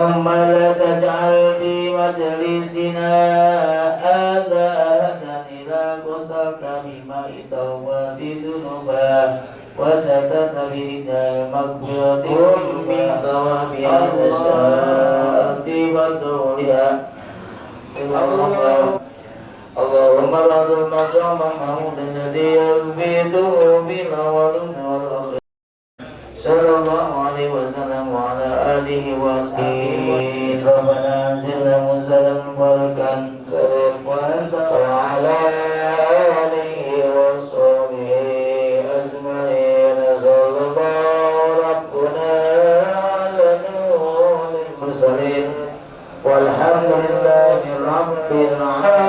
ثم لا تجعل في مجلسنا هذا أحدا إلا قصرت بماء توبة ذنوبا وسددت برداء المغفرة من ثواب هذا الشهر وطولها. اللهم بعد المقام محمود الذي يثبته بالأولين والآخرين صلى الله عليه وسلم وعلى آله وصحبه. ربنا أنزلنا منزلا مباركا وعلى آله وصحبه أجمعين. صلى الله ربنا على نور المرسلين والحمد لله رب العالمين.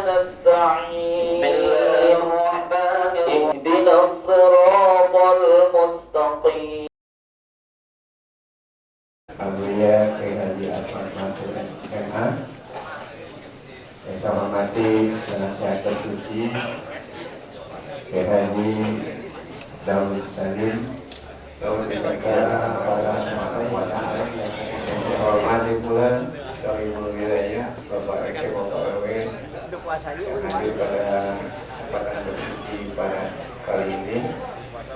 نستعين. بسم الله الرحمن الرحيم. اهدنا الصراط المستقيم. Alhamdulillah Kiai Haji Asman Mansur MA yang saya hormati penasihat tersuci Kiai Haji Daud Salim Daud Negara para masyarakat yang saya hormati pula Sohibul Wilayah Bapak RT Bapak RW yang hadir pada kesempatan bersuci pada kali ini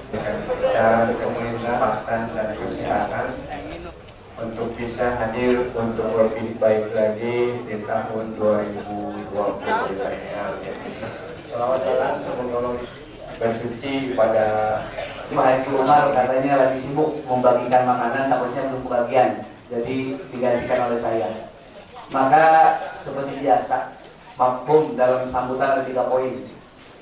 dengan kita pemerintah pastan dan kesehatan untuk bisa hadir untuk lebih baik lagi di tahun 2020 ini. Selamat datang semoga bersuci pada Pak Haji Umar katanya lagi sibuk membagikan makanan, takutnya belum kebagian, jadi digantikan oleh saya. Maka seperti biasa, mafhum dalam sambutan ada 3 poin.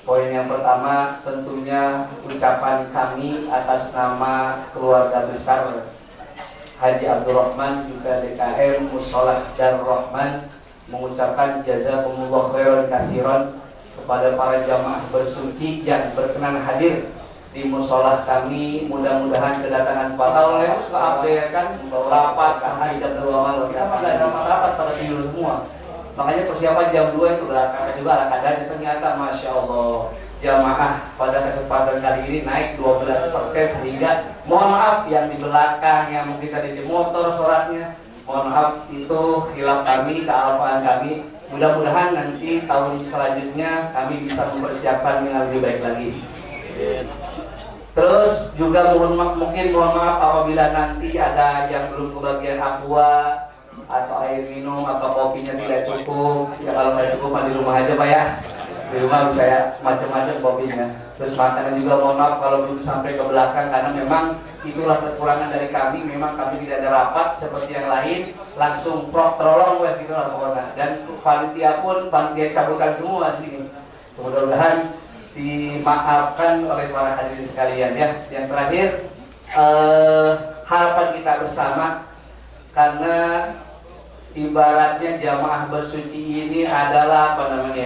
Poin yang pertama tentunya ucapan kami atas nama keluarga besar Haji Abdurrahman juga DKM Musholah Darur Rahman mengucapkan jazakumullah khairan katsiran kepada para jamaah bersuci yang berkenan hadir di musholah kami. Mudah-mudahan kedatangan para oleh kan rapat sahari jam 2 malam. Kenapa nggak ada rapat pada tidur semua? Makanya persiapan jam 2 itu berangkat juga ada. Ternyata Masya Allah jamaah pada kesempatan kali ini naik 12% sehingga mohon maaf yang di belakang yang mungkin tadi di motor sholatnya, mohon maaf itu khilaf kami, kealpaan kami. Mudah-mudahan nanti tahun selanjutnya kami bisa mempersiapkan dengan lebih baik lagi. Terus juga mohon maaf apabila nanti ada yang belum kebagian aqua atau air minum atau kopinya tidak cukup. Ya kalau tidak cukup di rumah aja Pak ya. Di rumah saya macam-macam kopinya. Terus makanan juga mohon maaf kalau belum sampai ke belakang karena memang itulah kekurangan dari kami. Memang kami tidak ada rapat seperti yang lain, langsung terolong gitu lah pokoknya. Dan panitia pun panitia cabutan semua di sini. Mudah-mudahan dimaafkan oleh para hadirin sekalian ya. Yang terakhir harapan kita bersama, karena ibaratnya jamaah bersuci ini adalah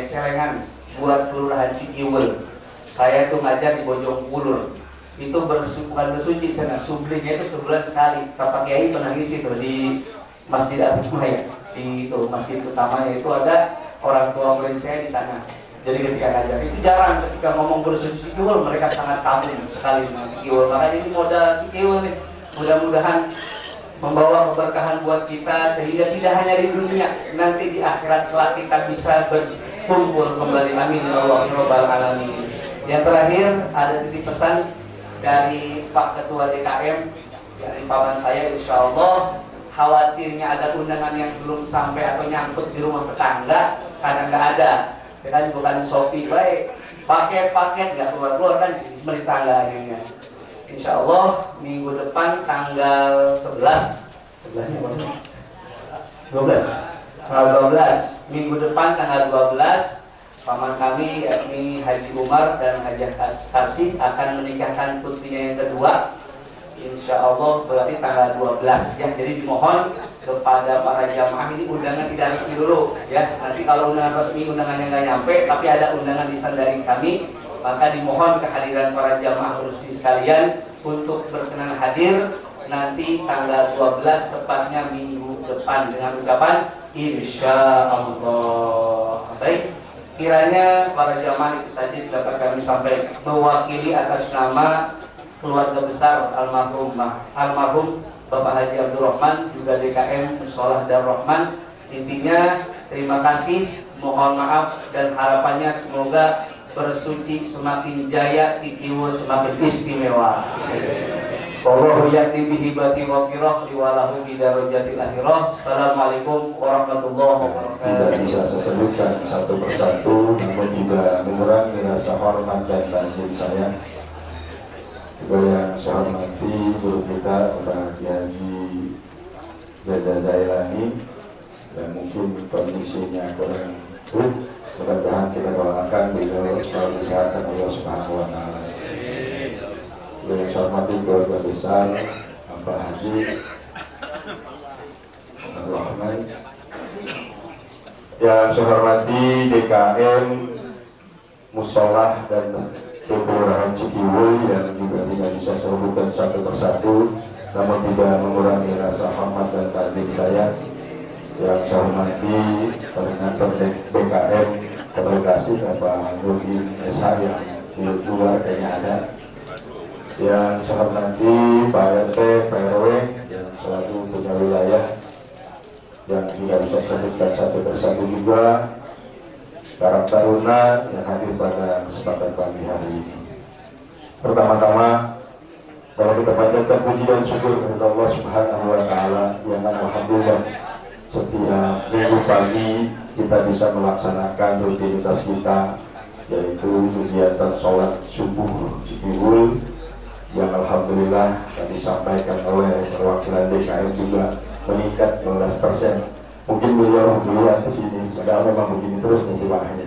celengan buat kelurahan Cikiwul. Saya tuh ngajar di Bojong Kulur. Itu bukan bersuci di sana, sublinya itu sebulan sekali. Bapak Kiai pernah ngisi tuh di Masjid Al-Hikmah ya. Di itu masjid utamanya itu ada orang tua murid saya di sana. Jadi ketika ngajar itu jarang ketika ngomong bersuci Cikiwul mereka sangat kagum sekali dengan Cikiwul. Makanya ini modal Cikiwul nih. Mudah-mudahan membawa keberkahan buat kita sehingga tidak hanya di dunia, nanti di akhirat kelak kita bisa berkumpul kembali. Amin ya Allah ya Rabbal Alamin. Yang terakhir ada titip pesan dari Pak Ketua DKM, dari paman saya, insya Allah khawatirnya ada undangan yang belum sampai atau nyangkut di rumah tetangga karena nggak ada. Ya kan bukan Shopee, baik paket-paket nggak keluar-keluar kan beri tangga akhirnya. Insya Allah minggu depan tanggal 11 minggu depan tanggal 12 paman kami yakni Haji Umar dan Haji Harsi akan menikahkan putrinya yang kedua. Insya Allah berarti tanggal 12 ya. Jadi dimohon kepada para jamaah ini undangan tidak resmi dulu ya. Nanti kalau undangan resmi undangannya nggak nyampe tapi ada undangan lisan dari kami, maka dimohon kehadiran para jamaah resmi sekalian untuk berkenan hadir nanti tanggal 12 tepatnya minggu depan dengan ucapan insya Allah. Baik, kiranya para jamaah itu saja dapat kami sampaikan mewakili atas nama keluarga besar almarhum Bapak Haji Abdul Rahman juga DKM Musholah Darul Rahman. Intinya terima kasih, mohon maaf dan harapannya semoga bersuci semakin jaya, Cikiwul semakin istimewa. Wallahu ya'ti bihi bati waqirah liwalahu bidarajatil akhirah. Assalamualaikum warahmatullahi wabarakatuh. Tidak bisa saya sebutkan satu persatu, namun juga mengurangi rasa hormat dan tanzim saya. Juga yang saya hormati guru kita Pak Haji Zaza Zailani, dan mungkin kondisinya kurang baik. Mudah-mudahan kita doakan beliau selalu kesehatan Allah Subhanahu wa Ta'ala. Yang saya hormati keluarga besar Pak Haji Abdul Rahman, yang saya hormati DKM Musholah dan Kelurahan Cikiwul, yang juga tidak bisa saya sebutkan satu persatu, namun tidak mengurangi rasa hormat dan takdim saya. Yang saya hormati koordinator BKM Komunikasi Bapak Nurdin Esa yang di luar kayaknya ada. Yang saya hormati Pak RT, Pak RW yang selalu punya wilayah, yang tidak bisa saya sebutkan satu persatu juga. Karang Taruna yang hadir pada kesempatan pagi hari ini. Pertama-tama, kalau kita panjatkan puji dan syukur kepada Allah Subhanahu wa Ta'ala, yang alhamdulillah setiap minggu pagi kita bisa melaksanakan rutinitas kita, yaitu kegiatan sholat subuh Cikiwul, yang alhamdulillah tadi disampaikan oleh perwakilan DKM juga meningkat 12%. Mungkin beliau melihat ke sini, padahal memang begini terus nih jumlahnya,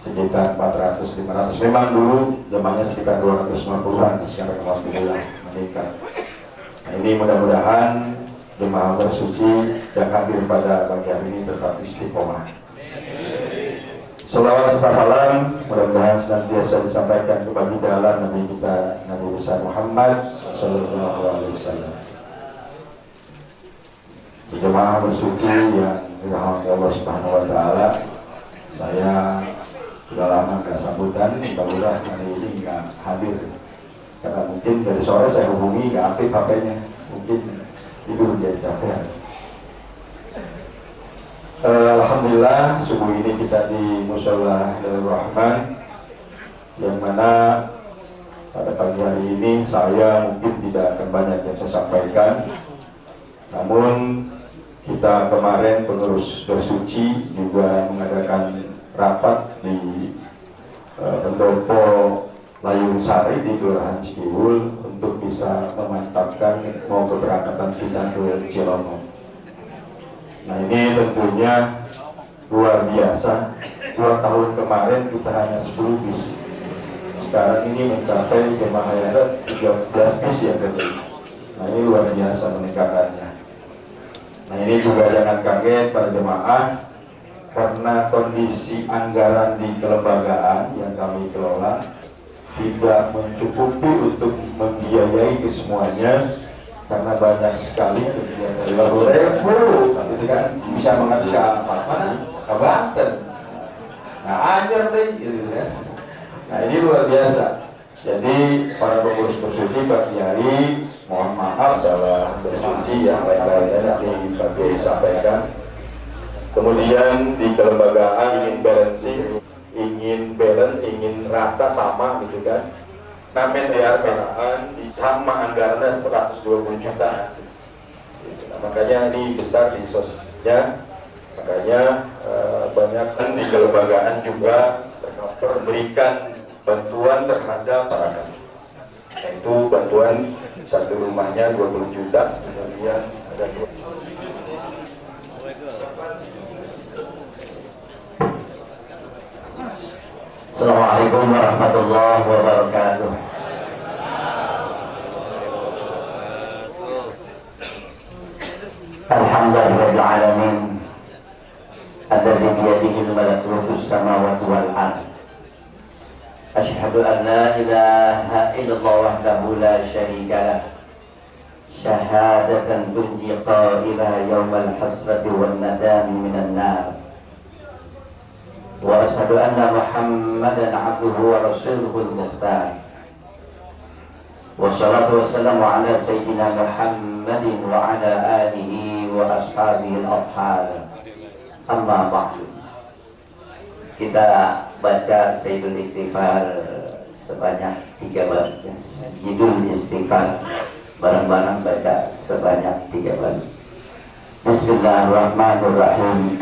sekitar 400-500. Memang dulu jumlahnya sekitar 250-an, sekarang alhamdulillah meningkat. Nah, ini mudah-mudahan jemaah bersuci yang hadir pada pagi hari ini tetap istiqomah. Selawat serta salam mudah-mudahan senantiasa disampaikan kepada jalan Nabi kita Nabi besar Muhammad Sallallahu Alaihi Wasallam. Jemaah bersuci yang dirahmati Allah Subhanahu wa Ta'ala, saya sudah lama nggak sambutan, mudah-mudahan hari ini nggak hadir karena mungkin dari sore saya hubungi nggak aktif HP-nya, mungkin tidur jadi capek. Alhamdulillah subuh ini kita di Musholah Darul Rahman, yang mana pada pagi hari ini saya mungkin tidak akan banyak yang saya sampaikan, namun kita kemarin pengurus bersuci juga mengadakan rapat di pendopo Layung Sari di Kelurahan Cikiwul untuk bisa memantapkan mau keberangkatan kita ke Cilomo. Nah, ini tentunya luar biasa. 2 tahun kemarin kita hanya 10 bis. Sekarang ini mencapai jemaah yang ada 13 bis ya gitu. Nah, ini luar biasa peningkatannya. Nah, ini juga jangan kaget para jemaah, karena kondisi anggaran di kelembagaan yang kami kelola tidak mencukupi untuk membiayai kesemuanya, karena banyak sekali kegiatan 20.000 itu kan bisa mengacu ke mana? Ke Banten. Nah, anjir deh gitu kan. Nah, ini luar biasa. Jadi para pengurus bersuci Pak Kiai, mohon maaf salah bersuci yang lain-lainnya nanti Pak Kiai sampaikan. Kemudian di kelembagaan ingin balance, ingin rata sama gitu kan. Namen diarbelaan sama anggarannya 120 juta. Nah, makanya ini besar di sosialnya. Makanya banyak di kelembagaan juga memberikan bantuan terhadap masyarakat. Itu bantuan satu rumahnya 20 juta, kemudian ada Assalamualaikum warahmatullahi wabarakatuh. Alhamdulillahirabbil alamin. Alladzi biyadihi malakutus samawati wal ardh. Asyhadu an la ilaha illallah wahdahu la syarika lah. Syahadatan tunji qailaha yaumal hasrati wan nadami minan nar. Wa asyhadu anna Muhammadan abduhu wa rasuluhul mukhtar. Wassalatu wassalamu ala sayyidina Muhammadin wa ala alihi wa ashabihi al-athhar. Amma ba'du. Kita baca Sayyidul Istighfar sebanyak 3 kali. Judul Istighfar bareng-bareng baca sebanyak 3 kali. Bismillahirrahmanirrahim.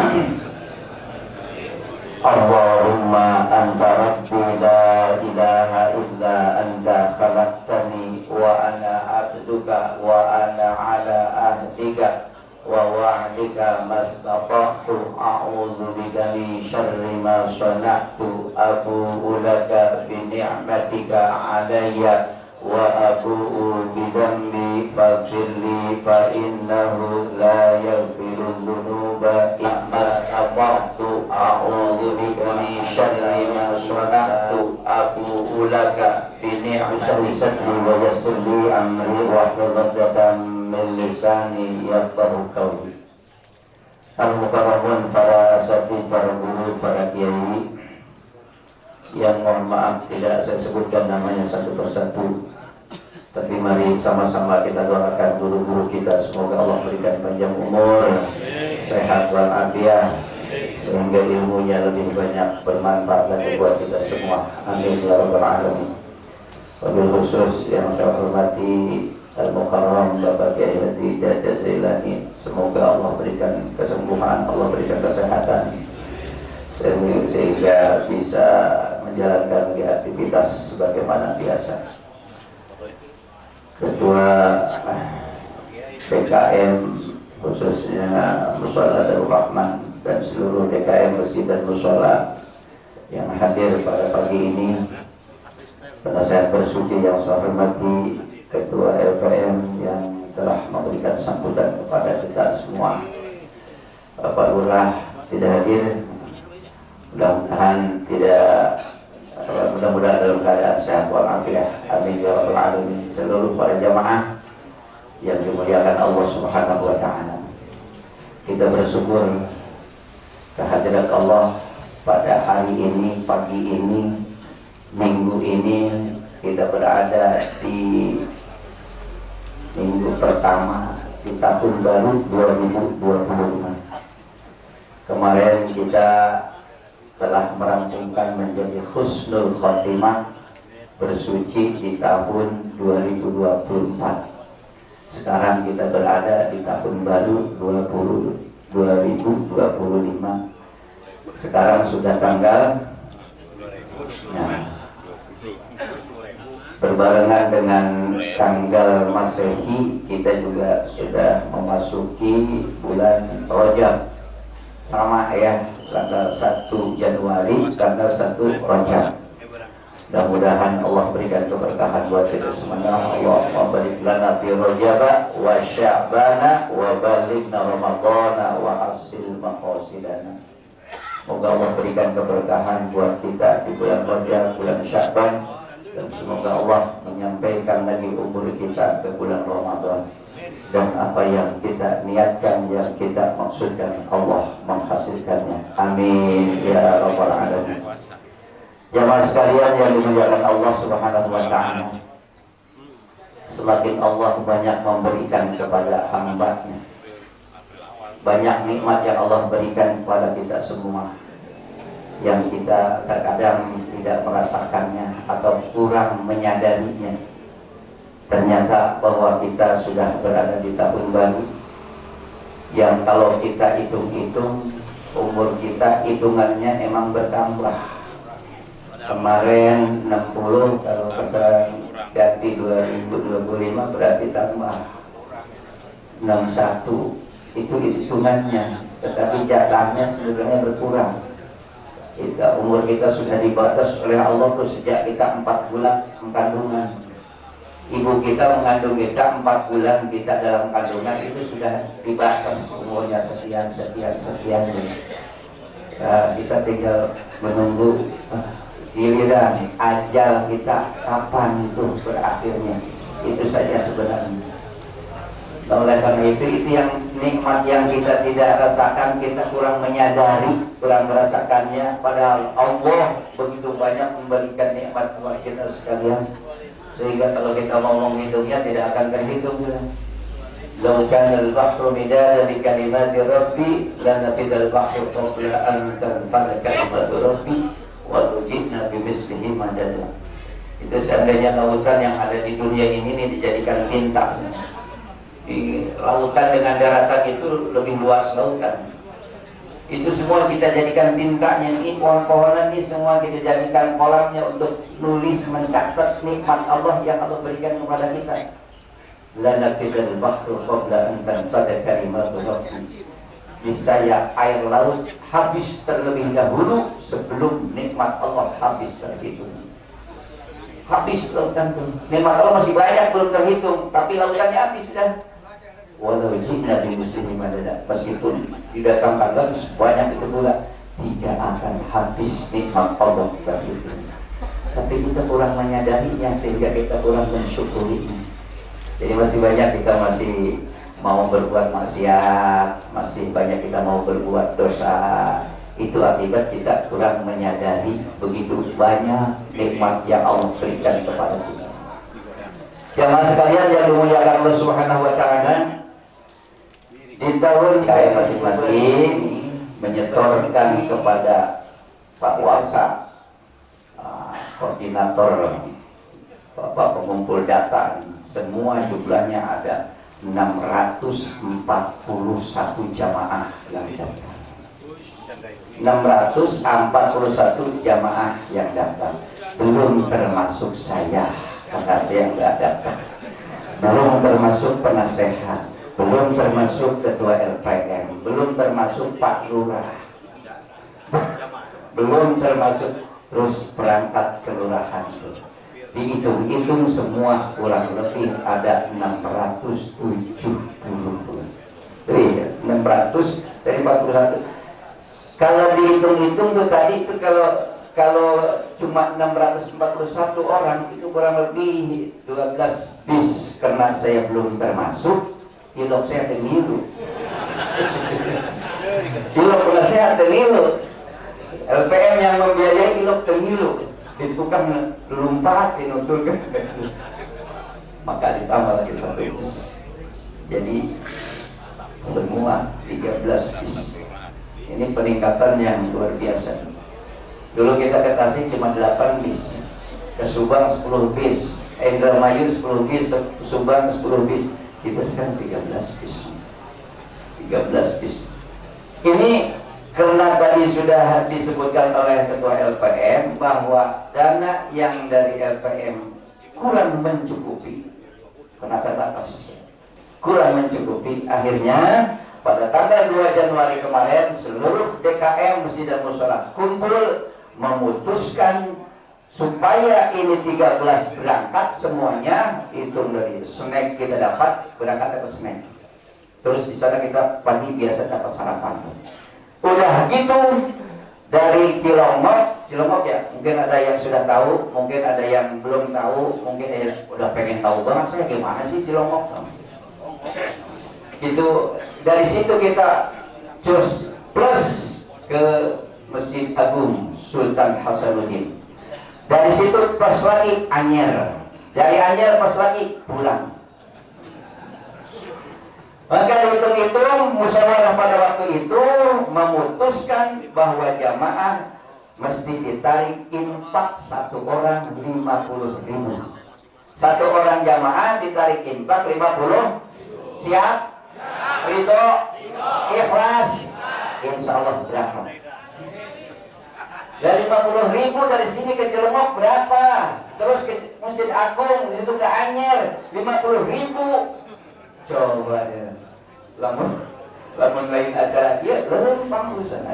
Allahumma anta rabbi la ilaha illa anta khalaqtani wa ana abduka wa ana ala ahdika wa wa'dika mastata'tu a'udzu bika min syarri ma sana'tu abu'u laka bi ni'matika 'alayya wa abu'u bi dhanbi faghfirli fa innahu la yaghfiru dhunuba illa mastata'tu a'udzu bika min syarri ma sana'tu abu'u laka bi ni'matika wa yassir li amri wa hlul 'uqdatam min lisani yafqahu qawli. Al-mukarramun, para asatidz, para guru, para kiai yang mohon maaf tidak saya sebutkan namanya satu persatu, tapi mari sama-sama kita doakan guru-guru kita, semoga Allah berikan panjang umur, sehat walafiat, sehingga ilmunya lebih banyak bermanfaat lagi buat kita semua. Amin ya rabbal alamin. Wabil khusus yang saya hormati Al-Mukarram Bapak Kiai Haji Dada Zailani, semoga Allah berikan kesembuhan, Allah berikan kesehatan sehingga bisa menjalankan aktivitas sebagaimana biasa. Ketua DKM khususnya Mushola Darul Rahman dan seluruh DKM Masjid dan Mushola yang hadir pada pagi ini, penasehat bersuci yang saya hormati, Ketua LPM yang telah memberikan sambutan kepada kita semua. Bapak Lurah tidak hadir, mudah-mudahan dalam keadaan sehat walafiat. Amin ya rabbal alamin. Seluruh para jamaah yang dimuliakan Allah Subhanahu wa taala, kita bersyukur kehadirat Allah pada hari ini, pagi ini, minggu ini. Kita berada di minggu pertama di tahun baru 2025. Kemarin kita telah merampungkan menjadi husnul khotimah, bersuci di tahun 2024. Sekarang kita berada di tahun baru 2025. Sekarang sudah tanggal berbarengan dengan tanggal Masehi, kita juga sudah memasuki bulan Rajab. Sama ya, tanggal 1 Januari, tanggal 1 Rajab. Mudah-mudahan Allah berikan keberkahan buat kita semuanya. Allahumma barik lana fi Rajab wa Sya'bana wa balighna Ramadhana wa hasil maqasidana. Semoga Allah berikan keberkahan buat kita di bulan Rajab, bulan Sya'ban, dan semoga Allah menyampaikan lagi umur kita ke bulan Ramadan, dan apa yang kita niatkan, yang kita maksudkan, Allah menghasilkannya. Amin ya rabbal alamin. Jamaah sekalian yang dimuliakan Allah Subhanahu wa taala, semakin Allah banyak memberikan kepada hamba-Nya, banyak nikmat yang Allah berikan kepada kita semua. yang kita terkadang tidak merasakannya atau kurang menyadarinya. Ternyata bahwa kita sudah berada di tahun baru yang kalau kita hitung-hitung umur kita hitungannya emang bertambah. Kemarin 60, kalau sekarang ganti 2025 berarti tambah 61. Itu hitungannya, tetapi jatahnya sebenarnya berkurang. Umur kita sudah dibatas oleh Allah tuh sejak kita 4 bulan kandungan. Ibu kita mengandung kita 4 bulan, kita dalam kandungan itu sudah dibatas umurnya sekian. Kita tinggal menunggu giliran ajal kita kapan itu berakhirnya. Itu saja sebenarnya. Oleh karena itu yang nikmat yang kita tidak rasakan, kita kurang menyadari, kurang merasakannya. Padahal Allah begitu banyak memberikan nikmat kepada kita sekalian, sehingga kalau kita mau menghitungnya tidak akan terhitung. Law kana al-bahru midadan li kalimati rabbi lanafida al-bahru qabla an tanfada kalimatu rabbi wa tujidna bimislihi madada. Itu seandainya lautan yang ada di dunia ini dijadikan tinta. Di lautan dengan daratan itu lebih luas lautan. Itu semua kita jadikan tintanya. Ini pohon-pohonan ini semua kita jadikan kolamnya untuk nulis mencatat nikmat Allah yang Allah berikan kepada kita. Lanafidal bahru qabla an tanfada kalimatu rabbi. Niscaya air laut habis terlebih dahulu sebelum nikmat Allah habis terhitung. Habis lautan itu. Nikmat Allah masih banyak belum terhitung, tapi lautannya habis sudah. Walau jika di musim madada, meskipun didatangkan lagi sebanyak itu pula, tidak akan habis nikmat Allah terhitung. Tapi kita kurang menyadarinya sehingga kita kurang mensyukurinya. Jadi masih banyak kita masih mau berbuat maksiat, masih banyak kita mau berbuat dosa. Itu akibat kita kurang menyadari begitu banyak nikmat yang Allah berikan kepada kita. Jamaah sekalian yang dimuliakan Allah Subhanahu wa taala, di tahun kaya masing-masing menyetorkan kepada Pak Wasa, koordinator, Bapak pengumpul data, semua jumlahnya ada 641 jamaah yang datang. 641 jamaah yang datang, belum termasuk saya karena saya nggak datang, belum termasuk penasehat, belum termasuk ketua LPM, belum termasuk Pak Lurah, belum termasuk terus perangkat kelurahan. Dihitung-hitung semua kurang lebih ada 670. Jadi 600 dari 41. Kalau dihitung-hitung tuh tadi itu kalau cuma 641 orang itu kurang lebih 12 bis, karena saya belum termasuk. Ilok saya tenilu. Ilok penasehat tenilu. LPM yang membiayai ilok tenilu. Di tukang lompat dinutulkan. Maka ditambah lagi 1 bis. Jadi semua 13 bis. Ini peningkatan yang luar biasa. Dulu kita ke Tasik cuma 8 bis, ke Subang 10 bis, Indramayu 10 bis, Subang 10 bis. Kita sekarang 13 bis. 13 bis. Ini karena tadi sudah disebutkan oleh Ketua LPM bahwa dana yang dari LPM kurang mencukupi, karena terbatas, kurang mencukupi. Akhirnya pada tanggal 2 Januari kemarin seluruh DKM Masjid dan Mushola kumpul memutuskan supaya ini 13 berangkat semuanya. Hitung dari snack kita dapat, berangkat dapat snack. Terus di sana kita pagi biasa dapat sarapan. Udah gitu dari Cilongok ya, mungkin ada yang sudah tahu, mungkin ada yang belum tahu, mungkin ada yang udah pengen tahu banget saya gimana sih Cilongok. Itu dari situ kita plus ke Masjid Agung Sultan Hasanuddin. Dari situ pas lagi Anyer, dari Anyer pas lagi pulang. Maka hitung-hitung musyawarah pada waktu itu memutuskan bahwa jamaah mesti ditarik infak satu orang 50.000. Satu orang jamaah ditarik infak 50. Siap? Ridho? Ikhlas? Insya Allah berapa? Dari 50.000 dari sini ke Cilengok berapa? Terus ke Masjid Agung, di situ ke Anyer 50.000. Coba ya. Lamun lain acara dia lempang urusan.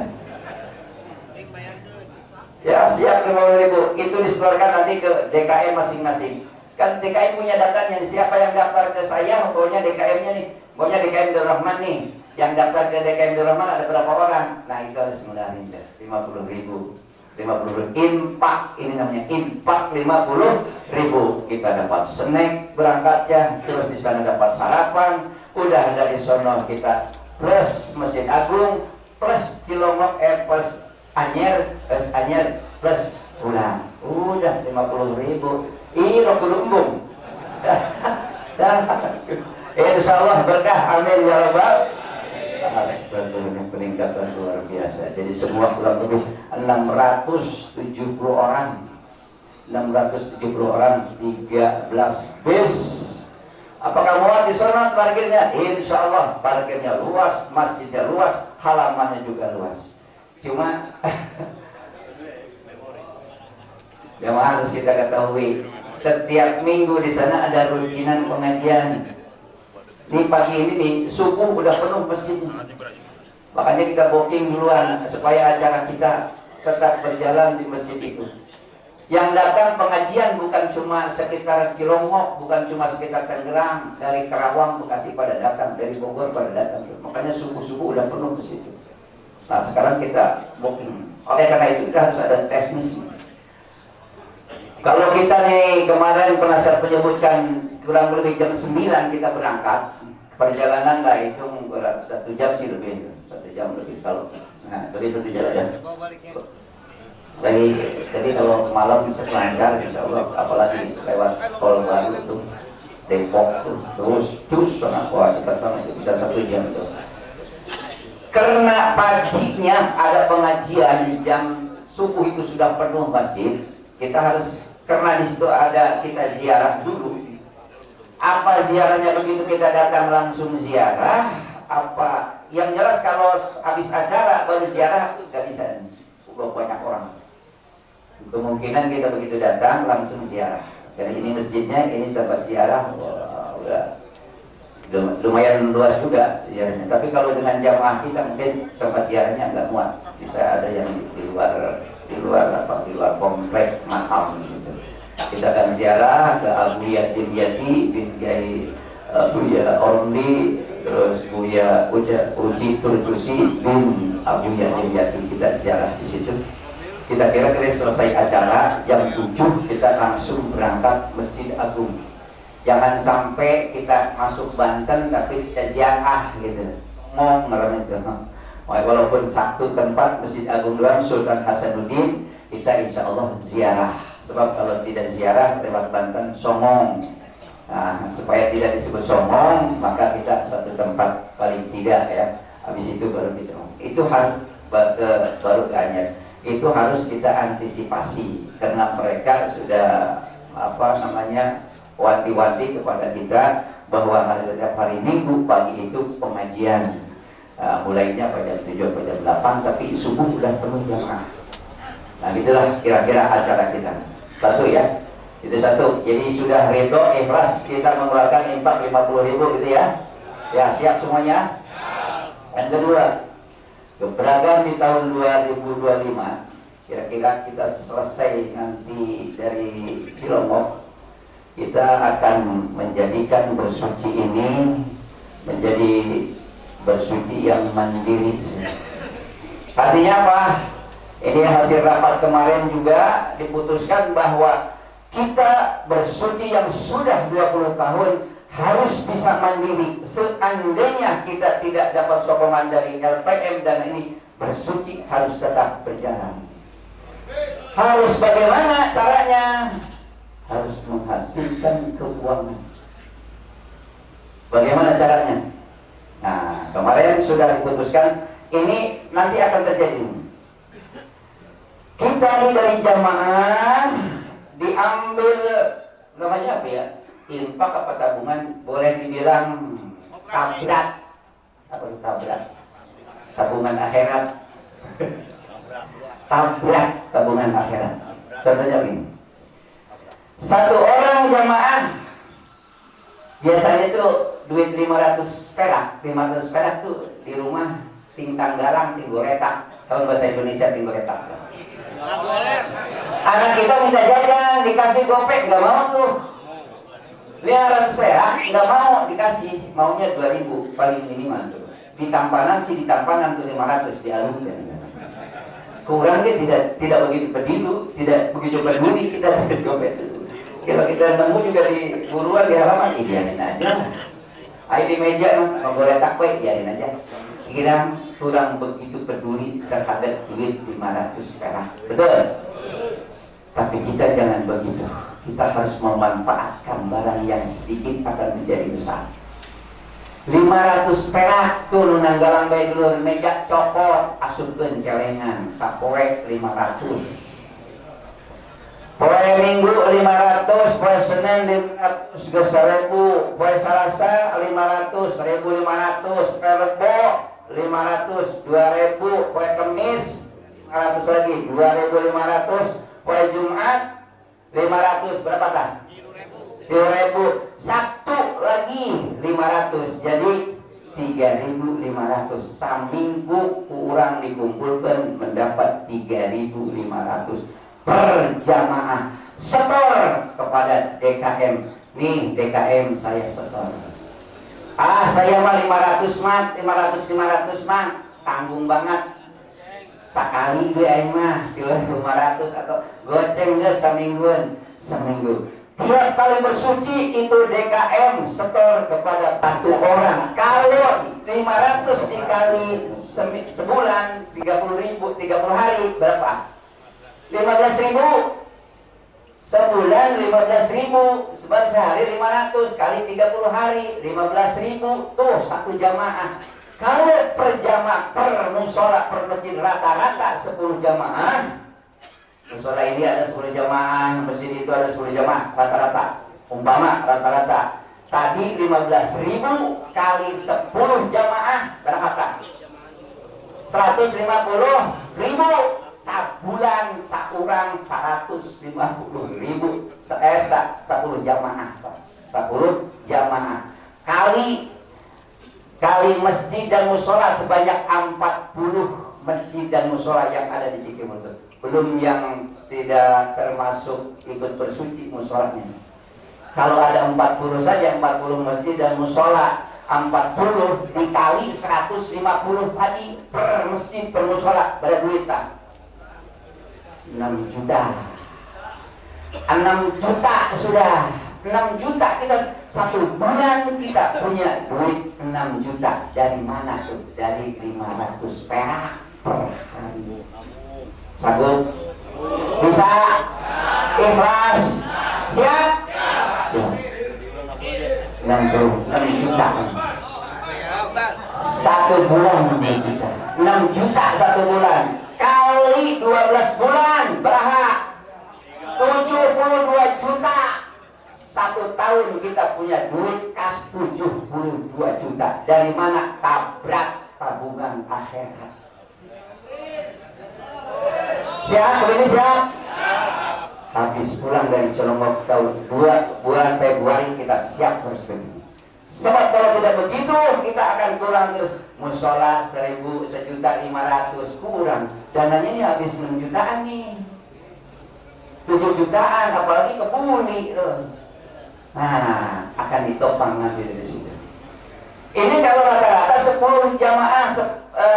Ya siap 50.000. Itu disetorkan nanti ke DKM masing-masing. Kan DKM punya datanya. Siapa yang daftar ke saya, pokoknya DKM-nya nih. Pokoknya DKM Abdul Rahman nih. Yang daftar ke DKM Abdul Rahman ada berapa orang? Nah itu harus mudahin 50.000. 50.000 infak, ini namanya infak 50.000. Kita dapat snack berangkatnya, terus di sana dapat sarapan. Udah dari sono kita plus Masjid Agung, plus Cilongok, plus Anyer, plus pulang. Udah 50.000. Ih, lo kulumbung. Insya Allah berkah, amin ya rabbal. Peningkatan luar biasa. Jadi semua kurang lebih 670 orang 13 bis. Apakah muat di sana parkirnya? Insya Allah parkirnya luas, masjidnya luas, halamannya juga luas. Cuma yang harus kita ketahui, setiap minggu di sana ada rutinan pengajian. Ini pagi ini nih, subuh udah penuh masjidnya. Makanya kita booking duluan supaya acara kita tetap berjalan di masjid itu. Yang datang pengajian bukan cuma sekitar Cilongok, bukan cuma sekitar Tangerang, dari Karawang, Bekasi pada datang, dari Bogor pada datang. Makanya subuh-subuh udah penuh di situ. Nah sekarang kita booking. Oleh karena itu kita harus ada teknisnya. Kalau kita nih kemarin penasihat menyebutkan kurang lebih jam 9 kita berangkat, perjalanan lah itu 1 jam sih lebih, 1 jam lebih kalau. Nah, tadi 1 jam ya. Jadi kalau malam bisa lancar, insya Allah, apalagi lewat tol baru itu Depok tuh, terus wah cepat banget, bisa 1 jam tuh. Karena paginya ada pengajian jam subuh itu sudah penuh masjid, kita harus. Karena di situ ada kita ziarah dulu. Apa ziarahnya begitu kita datang langsung ziarah? Apa yang jelas kalau habis acara baru ziarah nggak bisa. Banyak orang. Kemungkinan kita begitu datang langsung ziarah. Karena ini masjidnya, ini tempat ziarah, wah, udah lumayan luas juga ziarahnya. Tapi kalau dengan jamaah kita mungkin tempat ziarahnya nggak muat. Bisa ada yang di luar komplek makam gitu. Kita akan ziarah ke Abu Yatim bin Kiai Buya Orli, terus Buya Uji Turkusi bin Abu Yatim kita ziarah di situ. Kita kira-kira selesai acara jam 7 kita langsung berangkat Masjid Agung. Jangan sampai kita masuk Banten tapi kita ziarah gitu. Ngomong itu. Walaupun satu tempat Masjid Agung doang Sultan Hasanuddin, kita insya Allah ziarah. Sebab kalau tidak ziarah lewat Banten songong. Nah, supaya tidak disebut songong, maka kita satu tempat paling tidak ya. Habis itu baru kita. Itu harus baru ke Anyer. Itu harus kita antisipasi karena mereka sudah wanti-wanti kepada kita bahwa hari Minggu pagi itu pengajian. Mulainya pada 7 pada 8 tapi subuh sudah penuh jamaah. Nah itulah kira-kira acara kita. Satu ya, itu satu. Jadi sudah ridho, ikhlas kita mengeluarkan infak 50.000 gitu ya. Ya siap semuanya. Yang kedua, keberagaman di tahun 2025. Kira-kira kita selesai nanti dari Cilongok, kita akan menjadikan bersuci ini menjadi bersuci yang mandiri. Artinya apa? Ini hasil rapat kemarin juga diputuskan bahwa kita bersuci yang sudah 20 tahun harus bisa mandiri. Seandainya kita tidak dapat sokongan dari LPM dan ini bersuci harus tetap berjalan. Harus bagaimana caranya? Harus menghasilkan keuangan. Bagaimana caranya? Nah, kemarin sudah diputuskan ini nanti akan terjadi. Kita ini dari jamaah diambil namanya apa ya? Infak apa tabungan? Boleh dibilang tabrak. Apa itu tabrak? Tabungan akhirat. Tabrak tabungan akhirat. Contohnya ini. Satu orang jamaah biasanya itu duit 500 perak. 500 perak tuh di rumah tingtang galang, tinggoretak. Kalau bahasa Indonesia tinggoretak. Anak kita minta jajan, dikasih gopek, nggak mau tuh. 500 perak, nggak mau dikasih, maunya 2000 paling minimal tuh. Di tampanan sih, di tampanan tuh 500 dialihkan. Kurang dia tidak begitu peduli, tidak begitu peduli kita dapat gopek itu. Kalau kita nemu juga di buruan di halaman, biarin aja. Ayo di meja menggoreng takwe, biarin aja. Kira kurang begitu peduli terhadap duit 500 perak. Betul? Tapi kita jangan begitu. Kita harus memanfaatkan barang yang sedikit akan menjadi besar. 500 perak tuh nanggalang bae dulu meja copot asupkeun celengan sapoe 500. Poe Minggu 500, poe Senin 500, poe Selasa 500, 1.500, poe Rebo 500, 2.000, poe Kamis 500 lagi, 2.500, poe Jumat 500, berapa tah? 3.000, Sabtu lagi 500, jadi 3.500. Saminggu kurang dikumpulkan mendapat 3.500 per jamaah. Setor kepada DKM. Nih DKM saya setor. Saya mah 500 mat, 500 mat, tanggung banget. Sekali gue aing mah 500 atau goceng deh seminggu. Tiap kali bersuci itu DKM setor kepada satu orang. Kalau 500 dikali sebulan 30.000, 30 hari berapa? 15.000. Sebulan 15.000, sebulan sehari 500 kali 30 hari 15.000 tuh satu jamaah. Kalau per jamaah, per musola, per masjid rata-rata 10 jamaah. Musola ini ada 10 jamaah, masjid itu ada 10 jamaah rata-rata. Umpama rata-rata tadi 15.000 kali 10 jamaah berapa? 150.000. Sebulan seorang 150.000 10 jamaah 10 jamaah kali masjid dan musola sebanyak 40 masjid dan musola yang ada di Cikimutut, belum yang tidak termasuk ikut bersuci musolanya. Kalau ada 40 saja, 40 masjid dan musola, 40 dikali 150 tadi per masjid per musola berapa duit tak? 6 juta. 6 juta sudah. 6 juta kita satu bulan kita punya duit 6 juta. Dari mana tuh? Dari 500 perak per hari. Sanggup? Bisa? Ikhlas? Siap? Ya. 6 juta. Satu bulan 6 juta. 6 juta satu bulan. Kali 12 bulan berapa? 72 juta. Satu tahun kita punya duit kas 72 juta. Dari mana? Tabrak tabungan akhirat. Siap? Begini siap? Habis pulang dari Celongok tahun 2 bulan Februari kita siap harus begini. Sebab kalau tidak begitu kita akan kurang terus. Musola 1.500 kurang. Dananya ini habis 6 jutaan nih. 7 jutaan apalagi ke Bumi. Nah, akan ditopang nanti dari situ. Ini kalau rata-rata 10 jamaah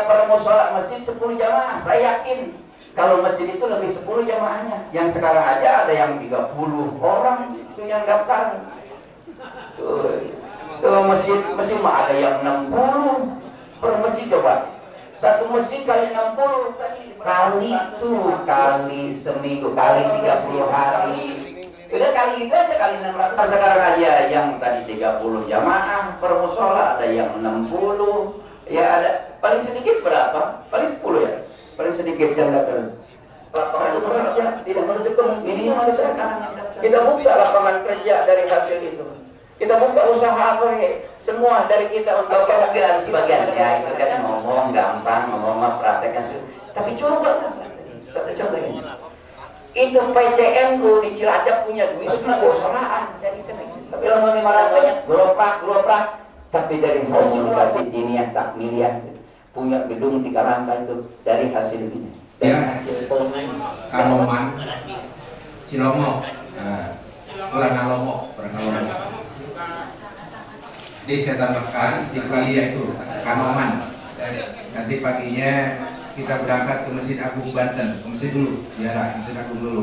per musola masjid 10 jamaah, saya yakin kalau masjid itu lebih 10 jamaahnya. Yang sekarang aja ada yang 30 orang itu yang daftar. Tuh masjid mah ada yang 60 per masjid. Coba satu masjid kali 60 kali itu kali seminggu kali 30 hari. Udah kali itu aja kali 600. Sekarang aja yang tadi 30 jamaah per musola ada yang 60. Ya ada paling sedikit berapa? Paling 10 ya. Paling sedikit yang datang lapangan kerja, tidak menutup kemungkinan minimal sekarang. Kita buka lapangan kerja dari hasil itu. Kita buka usaha apa semua dari kita untuk kemudian sebagian ya itu kan ngomong gampang, ngomong prakteknya. Tapi coba satu contoh ini. Itu PCN ku di Cilacap punya duit itu samaan dari tapi lama 500 geloprak tapi dari hasil kasih diniyah takmiliyah punya gedung 3 lantai itu dari hasil ini. Ya, Kanoman, Cilomo, Kurang Alomo. Jadi saya tambahkan istiqlaliyah itu Kanoman. Nanti paginya kita berangkat ke Masjid Agung Banten, ke masjid dulu, ziarah Masjid Agung dulu.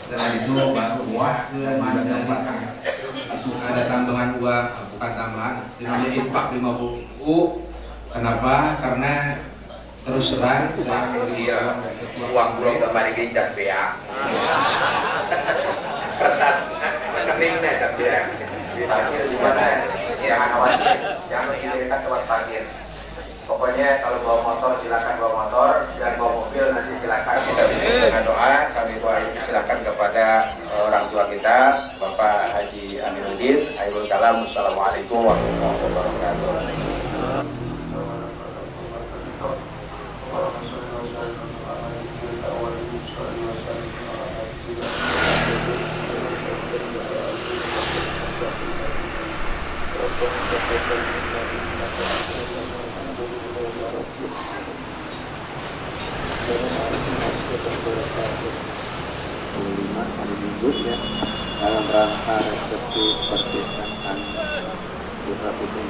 Setelah itu baru wah ke Mandalika. Ada tambahan uang, bukan tambahan, menjadi 50.000. Kenapa? Karena terus terang saya dia uang belum kembali dicat ya. Kertas rekeningnya tapi ya. Parkir di mana? Jangan khawatir, jangan mengirimkan tempat parkir. Pokoknya kalau bawa motor silakan bawa motor, dan bawa mobil nanti silakan. Kita dengan doa kami silakan kepada orang tua kita, Bapak Haji Aminuddin. Akhirul kalam, Assalamualaikum warahmatullahi wabarakatuh. Hari Minggu ya, dalam rangka resepsi pernikahan putra putri.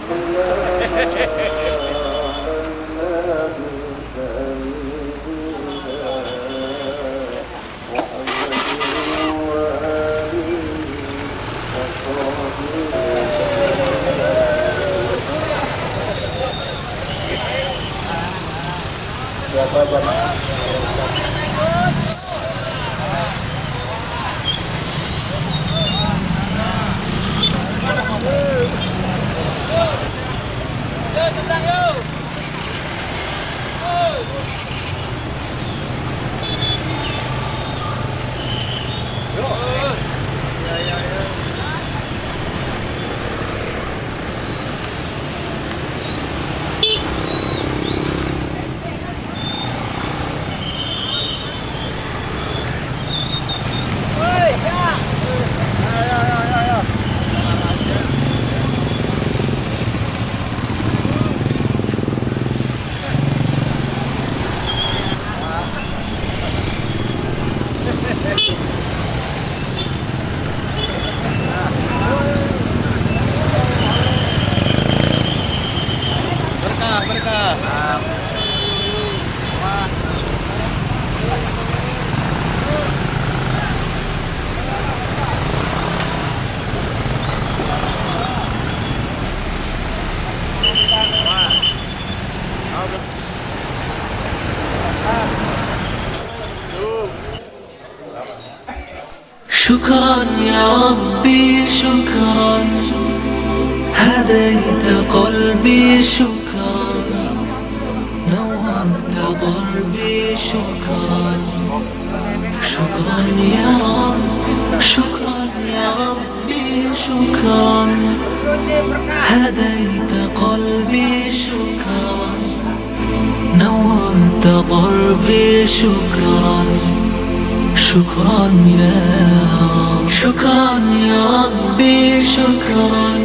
شكرا يا ربي شكرا هديت قلبي شكرا نورت ضربي شكرا شكرا يا رب شكرا يا ربي شكرا هديت قلبي شكرا نورت ضربي شكرا شكرا يا رب شكرا يا ربي شكرا